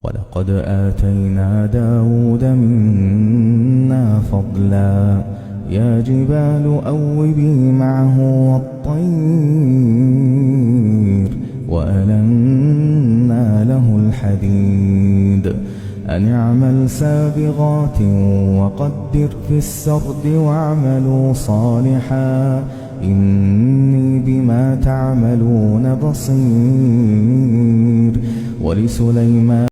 ولقد آتينا داود منا فضلا يا جبال أوبي معه والطير وألنا له الحديد أن اعمل سابغات وقدر في السرد واعملوا صالحا إني بما تعملون بصير. ولسليمان